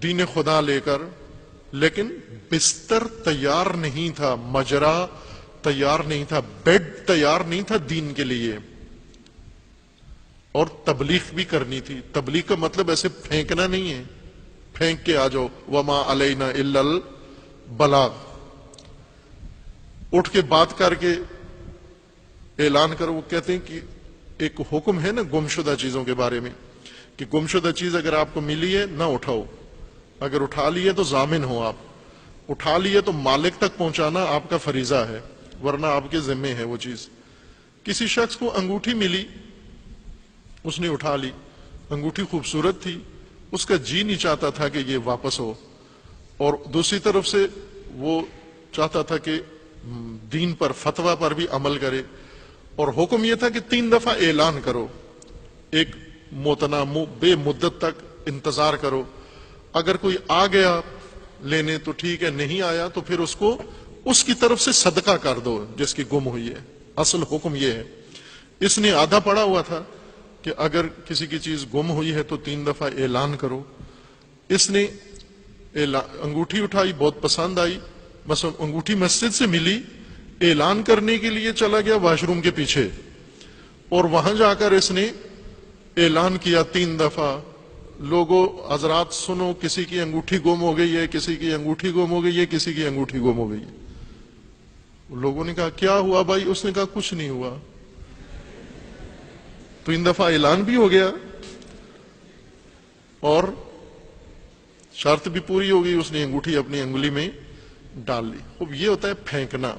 دین خدا لے کر، لیکن بستر تیار نہیں تھا، مجرا تیار نہیں تھا، بیڈ تیار نہیں تھا دین کے لیے، اور تبلیغ بھی کرنی تھی۔ تبلیغ کا مطلب ایسے پھینکنا نہیں ہے، پھینک کے آ جاؤ، وما علینا الا البلاغ، اٹھ کے بات کر کے اعلان کرو۔ وہ کہتے ہیں کہ ایک حکم ہے نا گمشدہ چیزوں کے بارے میں، کہ گمشدہ چیز اگر آپ کو ملی ہے نہ اٹھاؤ، اگر اٹھا لیے تو ضامن ہو، آپ اٹھا لیے تو مالک تک پہنچانا آپ کا فریضہ ہے، ورنہ آپ کے ذمے ہے وہ چیز۔ کسی شخص کو انگوٹھی ملی، اس نے اٹھا لی، انگوٹھی خوبصورت تھی، اس کا جی نہیں چاہتا تھا کہ یہ واپس ہو، اور دوسری طرف سے وہ چاہتا تھا کہ دین پر، فتویٰ پر بھی عمل کرے، اور حکم یہ تھا کہ 3 دفعہ اعلان کرو، ایک متنامو بے مدت تک انتظار کرو، اگر کوئی آ گیا لینے تو ٹھیک ہے، نہیں آیا تو پھر اس کو اس کی طرف سے صدقہ کر دو جس کی گم ہوئی ہے۔ اصل حکم یہ ہے۔ اس نے آدھا پڑھا ہوا تھا کہ اگر کسی کی چیز گم ہوئی ہے تو 3 دفعہ اعلان کرو۔ اس نے انگوٹھی اٹھائی، بہت پسند آئی، بس انگوٹھی مسجد سے ملی، اعلان کرنے کے لیے چلا گیا واش روم کے پیچھے، اور وہاں جا کر اس نے اعلان کیا 3 دفعہ، لوگوں حضرات سنو، کسی کی انگوٹھی گم ہو گئی ہے، کسی کی انگوٹھی گم ہو گئی ہے، کسی کی انگوٹھی گم ہو گئی ہے۔ لوگوں نے کہا کیا ہوا بھائی؟ اس نے کہا کچھ نہیں ہوا۔ 3 دفعہ اعلان بھی ہو گیا اور شرط بھی پوری ہو گئی، اس نے انگوٹھی اپنی انگلی میں ڈال لی۔ اب یہ ہوتا ہے پھینکنا،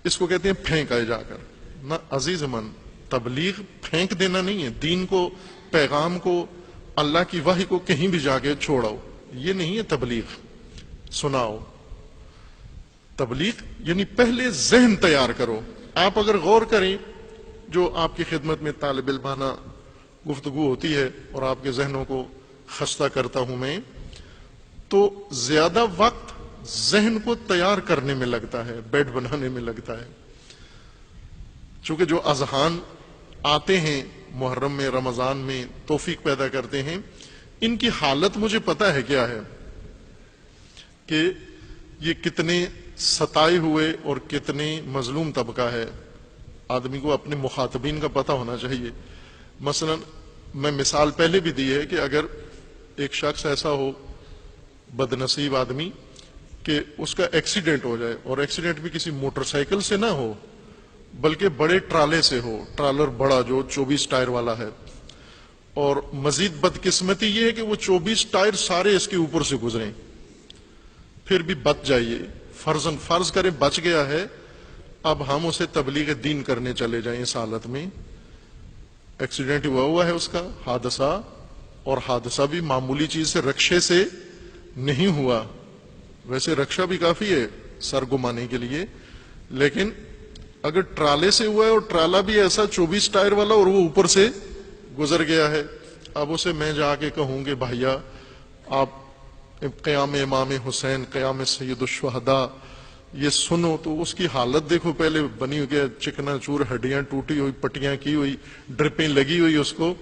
اس کو کہتے ہیں پھینکا جا کر۔ نہ عزیز من، تبلیغ پھینک دینا نہیں ہے، دین کو، پیغام کو، اللہ کی وحی کو کہیں بھی جا کے چھوڑاؤ، یہ نہیں ہے تبلیغ، سناؤ۔ تبلیغ یعنی پہلے ذہن تیار کرو۔ آپ اگر غور کریں، جو آپ کی خدمت میں طالب علمانہ گفتگو ہوتی ہے اور آپ کے ذہنوں کو خستہ کرتا ہوں میں، تو زیادہ وقت ذہن کو تیار کرنے میں لگتا ہے، بیڈ بنانے میں لگتا ہے۔ چونکہ جو اذہان آتے ہیں محرم میں، رمضان میں، توفیق پیدا کرتے ہیں، ان کی حالت مجھے پتا ہے کیا ہے، کہ یہ کتنے ستائے ہوئے اور کتنے مظلوم طبقہ ہے۔ آدمی کو اپنے مخاطبین کا پتہ ہونا چاہیے۔ مثلا میں مثال پہلے بھی دی ہے کہ اگر ایک شخص ایسا ہو، بدنصیب آدمی، کہ اس کا ایکسیڈنٹ ہو جائے، اور ایکسیڈنٹ بھی کسی موٹر سائیکل سے نہ ہو بلکہ بڑے ٹرالے سے ہو، ٹرالر بڑا جو 24 ٹائر والا ہے، اور مزید بدقسمتی یہ ہے کہ وہ 24 ٹائر سارے اس کے اوپر سے گزریں، پھر بھی بچ جائیے، فرض کریں بچ گیا ہے، اب ہم اسے تبلیغ دین کرنے چلے جائیں اس حالت میں۔ ایکسیڈنٹ ہوا ہے اس کا، حادثہ، اور حادثہ بھی معمولی چیز سے، رکشے سے نہیں ہوا، ویسے رکشہ بھی کافی ہے سر گمانے کے لیے، لیکن اگر ٹرالے سے ہوا ہے اور ٹرالا بھی ایسا 24 ٹائر والا اور وہ اوپر سے گزر گیا ہے، اب اسے میں جا کے کہوں گے بھائیا آپ قیام امام حسین، قیام سید الشہداء یہ سنو، تو اس کی حالت دیکھو، پہلے بنی ہوئی چکنا چور، ہڈیاں ٹوٹی ہوئی، پٹیاں کی ہوئی، ڈرپیں لگی ہوئی اس کو،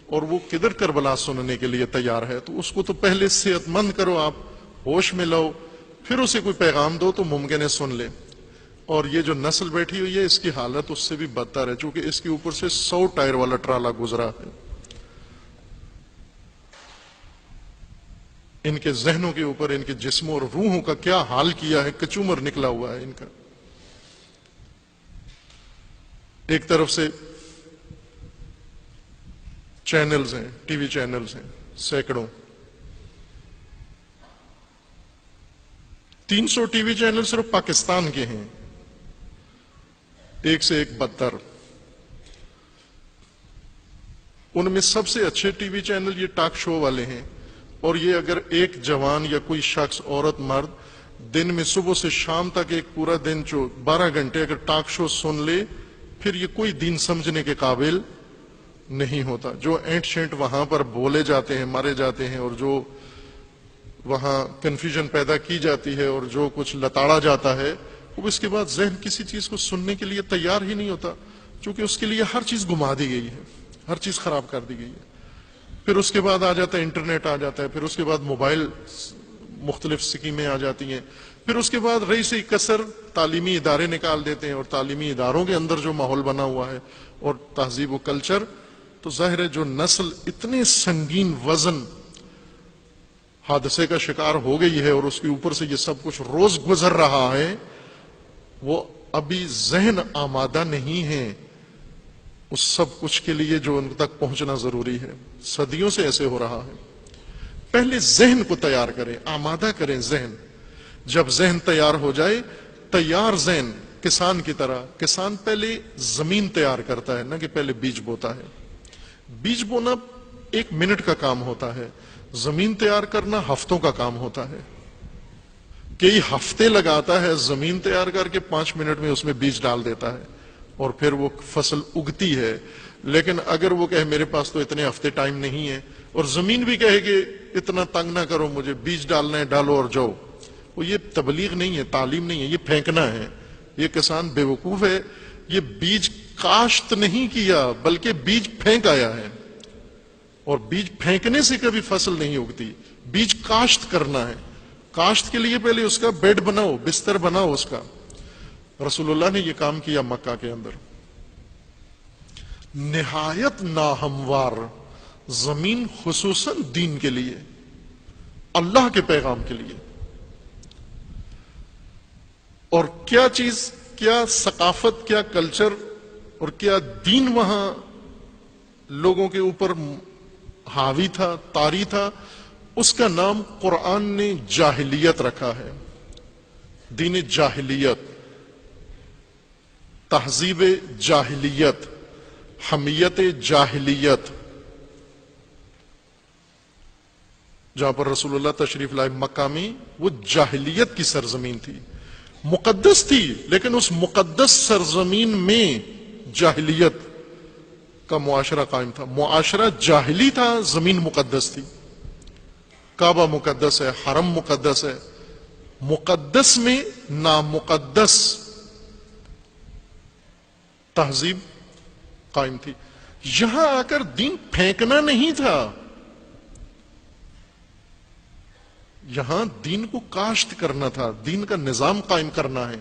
اور وہ کدھر کربلا سننے کے لیے تیار ہے۔ تو اس کو تو پہلے صحت مند کرو، آپ ہوش میں لاؤ، پھر اسے کوئی پیغام دو تو ممکن ہے سن لے۔ اور یہ جو نسل بیٹھی ہوئی ہے اس کی حالت اس سے بھی بدتر ہے، چونکہ اس کے اوپر سے 100 ٹائر والا ٹرالا گزرا ہے۔ ان کے ذہنوں کے اوپر، ان کے جسموں اور روحوں کا کیا حال کیا ہے، کچومر نکلا ہوا ہے ان کا۔ ایک طرف سے چینلز ہیں، ٹی وی چینلز ہیں سینکڑوں، 300 ٹی وی چینل صرف پاکستان کے ہیں، ایک سے ایک بدتر۔ ان میں سب سے اچھے ٹی وی چینل یہ ٹاک شو والے ہیں، اور یہ اگر ایک جوان یا کوئی شخص، عورت مرد، دن میں صبح سے شام تک ایک پورا دن 12 گھنٹے اگر ٹاک شو سن لے، پھر یہ کوئی دین سمجھنے کے قابل نہیں ہوتا۔ جو اینٹ شینٹ وہاں پر بولے جاتے ہیں، مارے جاتے ہیں، اور جو وہاں کنفیوژن پیدا کی جاتی ہے اور جو کچھ لتاڑا جاتا ہے، وہ اس کے بعد ذہن کسی چیز کو سننے کے لیے تیار ہی نہیں ہوتا، چونکہ اس کے لیے ہر چیز گما دی گئی ہے، ہر چیز خراب کر دی گئی ہے۔ پھر اس کے بعد آ جاتا ہے انٹرنیٹ آ جاتا ہے، پھر اس کے بعد موبائل مختلف سکیمیں آ جاتی ہیں، پھر اس کے بعد رئیس کثر تعلیمی ادارے نکال دیتے ہیں، اور تعلیمی اداروں کے اندر جو ماحول بنا ہوا ہے اور تہذیب و کلچر، تو ظاہر ہے جو نسل اتنے سنگین وزن حادثے کا شکار ہو گئی ہے اور اس کے اوپر سے یہ سب کچھ روز گزر رہا ہے، وہ ابھی ذہن آمادہ نہیں ہے اس سب کچھ کے لیے جو ان تک پہنچنا ضروری ہے۔ صدیوں سے ایسے ہو رہا ہے۔ پہلے ذہن کو تیار کریں، آمادہ کریں ذہن۔ جب ذہن تیار ہو جائے، تیار ذہن کسان کی طرح، کسان پہلے زمین تیار کرتا ہے، نہ کہ پہلے بیج بوتا ہے۔ بیج بونا 1 منٹ کا کام ہوتا ہے، زمین تیار کرنا ہفتوں کا کام ہوتا ہے۔ کئی ہفتے لگاتا ہے، زمین تیار کر کے 5 منٹ میں اس میں بیج ڈال دیتا ہے اور پھر وہ فصل اگتی ہے۔ لیکن اگر وہ کہے میرے پاس تو اتنے ہفتے ٹائم نہیں ہے، اور زمین بھی کہے کہ اتنا تنگ نہ کرو، مجھے بیج ڈالنا ہے، ڈالو اور جاؤ، وہ یہ تبلیغ نہیں ہے، تعلیم نہیں ہے، یہ پھینکنا ہے۔ یہ کسان بے وقوف ہے، یہ بیج کاشت نہیں کیا بلکہ بیج پھینک آیا ہے، اور بیج پھینکنے سے کبھی فصل نہیں اگتی، بیج کاشت کرنا ہے۔ کاشت کے لیے پہلے اس کا بیڈ بناؤ، بستر بناؤ اس کا۔ رسول اللہ نے یہ کام کیا مکہ کے اندر۔ نہایت ناہموار زمین، خصوصاً دین کے لیے، اللہ کے پیغام کے لیے۔ اور کیا چیز، کیا ثقافت، کیا کلچر اور کیا دین وہاں لوگوں کے اوپر حاوی تھا، طاری تھا، اس کا نام قرآن نے جاہلیت رکھا ہے۔ دین جاہلیت، تہذیب جاہلیت، حمیت جاہلیت۔ جہاں پر رسول اللہ تشریف لائے مکہ میں، وہ جاہلیت کی سرزمین تھی، مقدس تھی، لیکن اس مقدس سرزمین میں جاہلیت کا معاشرہ قائم تھا۔ معاشرہ جاہلی تھا، زمین مقدس تھی۔ کعبہ مقدس ہے، حرم مقدس ہے، مقدس میں نامقدس تہذیب قائم تھی۔ یہاں آ کر دین پھینکنا نہیں تھا، یہاں دین کو کاشت کرنا تھا، دین کا نظام قائم کرنا ہے۔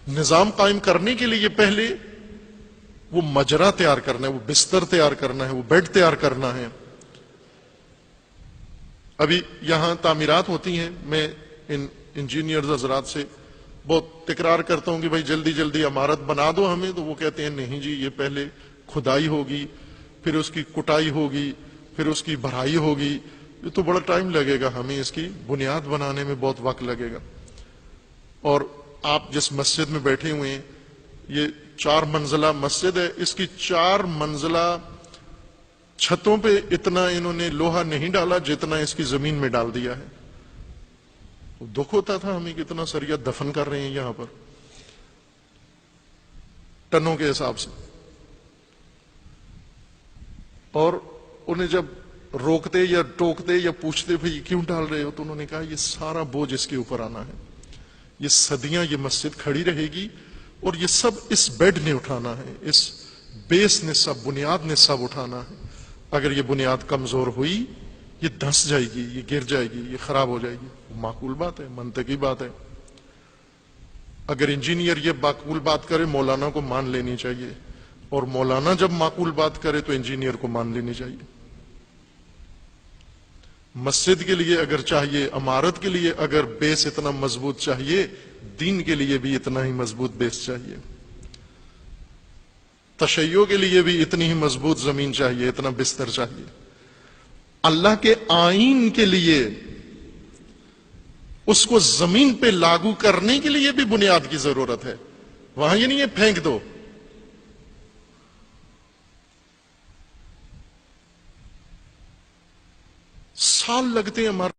نظام قائم کرنے کے لیے پہلے وہ مجرا تیار کرنا ہے، وہ بستر تیار کرنا ہے، وہ بیڈ تیار کرنا ہے۔ ابھی یہاں تعمیرات ہوتی ہیں، میں ان انجینئرز حضرات سے بہت تکرار کرتا ہوں کہ بھائی جلدی جلدی عمارت بنا دو ہمیں، تو وہ کہتے ہیں نہیں جی، یہ پہلے کھدائی ہوگی، پھر اس کی کٹائی ہوگی، پھر اس کی بھرائی ہوگی، یہ تو بڑا ٹائم لگے گا، ہمیں اس کی بنیاد بنانے میں بہت وقت لگے گا۔ اور آپ جس مسجد میں بیٹھے ہوئے ہیں، یہ 4 منزلہ مسجد ہے، اس کی 4 منزلہ چھتوں پہ اتنا انہوں نے لوہا نہیں ڈالا جتنا اس کی زمین میں ڈال دیا ہے۔ دکھ ہوتا تھا ہمیں، کتنا سریا دفن کر رہے ہیں یہاں پر ٹنوں کے حساب سے۔ اور انہیں جب روکتے یا ٹوکتے یا پوچھتے بھئی کیوں ڈال رہے ہو، تو انہوں نے کہا یہ سارا بوجھ اس کے اوپر آنا ہے، یہ صدیاں یہ مسجد کھڑی رہے گی، اور یہ سب اس بیڈ نے اٹھانا ہے، اس بیس نے، سب بنیاد نے سب اٹھانا ہے۔ اگر یہ بنیاد کمزور ہوئی، یہ دھنس جائے گی، یہ گر جائے گی، یہ خراب ہو جائے گی۔ معقول بات ہے، منطقی بات ہے۔ اگر انجینئر یہ معقول بات کرے، مولانا کو مان لینی چاہیے، اور مولانا جب معقول بات کرے تو انجینئر کو مان لینی چاہیے۔ مسجد کے لیے اگر چاہیے، عمارت کے لیے اگر بیس اتنا مضبوط چاہیے، دین کے لیے بھی اتنا ہی مضبوط بیس چاہیے، تشیع کے لیے بھی اتنی ہی مضبوط زمین چاہیے، اتنا بستر چاہیے۔ اللہ کے آئین کے لیے، اس کو زمین پہ لاگو کرنے کے لیے بھی بنیاد کی ضرورت ہے۔ وہاں یہ نہیں ہے پھینک دو۔ سال لگتے ہیں ہمارے